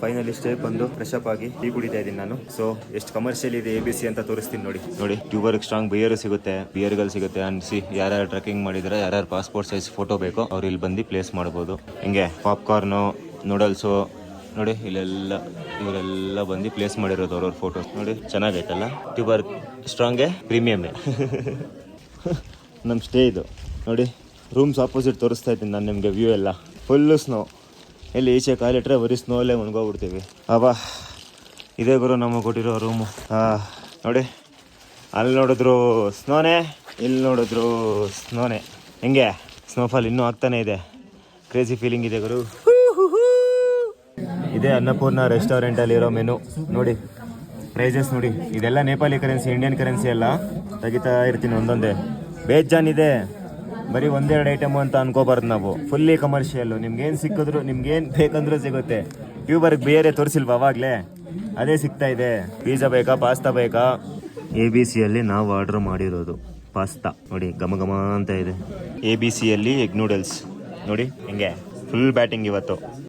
Finally stay ಬಂದು fresh up ಆಗಿ tea ಕುಡಿತಾ ಇದ್ದೀನಿ ನಾನು. ಸೊ ಎಷ್ಟು ಕಮರ್ಷಿಯಲ್ ಇದೆ ABC ಅಂತ ತೋರಿಸ್ತೀನಿ ನೋಡಿ. ಟ್ಯೂಬರ್ಗ್ ಸ್ಟ್ರಾಂಗ್ ಬಿಯರ್ ಸಿಗುತ್ತೆ, ಬಿಯರ್ಗಳು ಸಿಗುತ್ತೆ. ಅನ್ಸಿ ಯಾರ್ಯಾರು ಟ್ರೆಕ್ಕಿಂಗ್ ಮಾಡಿದ್ರೆ ಯಾರ್ಯಾರು ಪಾಸ್ಪೋರ್ಟ್ ಸೈಜ್ ಫೋಟೋ ಬೇಕೋ ಅವ್ರು ಇಲ್ಲಿ ಬಂದು ಪ್ಲೇಸ್ ಮಾಡ್ಬೋದು. ಹಿಂಗೆ ಪಾಪ್ಕಾರ್ನು, ನೂಡಲ್ಸು ನೋಡಿ, ಇವರೆಲ್ಲ ಬಂದು ಪ್ಲೇಸ್ ಮಾಡಿರೋದು ಅವ್ರವ್ರ ಫೋಟೋಸ್ ನೋಡಿ. ಚೆನ್ನಾಗೈತಲ್ಲ. ಟ್ಯೂಬರ್ ಸ್ಟ್ರಾಂಗೆ ಪ್ರೀಮಿಯಮ್ಮೇ. ನಮ್ಮ ಸ್ಟೇ ಇದು ನೋಡಿ. ರೂಮ್ಸ್ ಆಪೋಸಿಟ್ ತೋರಿಸ್ತಾ ಇದ್ದೀನಿ ನಾನು ನಿಮಗೆ. ವ್ಯೂ ಎಲ್ಲ ಫುಲ್ಲು ಸ್ನೋ. ಎಲ್ಲಿ ಈಚೆ ಕಾಲಿಟ್ರೆ ಬರೀ ಸ್ನೋಲ್ಲೇ ಮುನ್ಗೋಗ್ಬಿಡ್ತೀವಿ. ಅಬ್ಬಾ, ಇದೇ ಗುರು ನಮಗೆ ಕೊಟ್ಟಿರೋ ರೂಮು. ನೋಡಿ, ಅಲ್ಲಿ ನೋಡಿದ್ರು ಸ್ನೋನೇ, ಇಲ್ಲಿ ನೋಡಿದ್ರು ಸ್ನೋನೇ. ಹೆಂಗೆ ಸ್ನೋಫಾಲ್ ಇನ್ನೂ ಆಗ್ತಾನೆ ಇದೆ. ಕ್ರೇಜಿ ಫೀಲಿಂಗ್ ಇದೆ ಗುರು. ಇದೇ ಅನ್ನಪೂರ್ಣ ರೆಸ್ಟೋರೆಂಟಲ್ಲಿರೋ ಮೆನು ನೋಡಿ. ಪ್ರೈಸಸ್ ನೋಡಿ. ಇದೆಲ್ಲ ನೇಪಾಳಿ ಕರೆನ್ಸಿ, ಇಂಡಿಯನ್ ಕರೆನ್ಸಿ ಎಲ್ಲ ತೆಗಿತಾ ಇರ್ತೀನಿ ಒಂದೊಂದೇ. ಬೇಜಾನಿದೆ. ಬರೀ ಒಂದೆರಡು ಐಟಮು ಅಂತ ಅನ್ಕೋಬಾರ್ದು ನಾವು. Fully commercial. ನಿಮ್ಗೇನು ಸಿಕ್ಕಿದ್ರು, ನಿಮ್ಗೇನು ಬೇಕಂದ್ರೂ ಸಿಗುತ್ತೆ. ಟ್ಯೂಬರ್ಗೆ ಬೇರೆ ತೋರಿಸಿಲ್ವ ಅವಾಗಲೇ? ಅದೇ ಸಿಗ್ತಾ ಇದೆ. ಪಿಜ್ಜಾ ಬೇಕಾ, ಪಾಸ್ತಾ ಬೇಕಾ? ABCಯಲ್ಲಿ ನಾವು ಆರ್ಡ್ರ್ ಮಾಡಿರೋದು ಪಾಸ್ತಾ ನೋಡಿ, ಘಮ ಘಮ ಅಂತ ಇದೆ. ABCಯಲ್ಲಿ ಎಗ್ ನೂಡಲ್ಸ್ ನೋಡಿ. ಹಿಂಗೆ ಫುಲ್ ಬ್ಯಾಟಿಂಗ್ ಇವತ್ತು.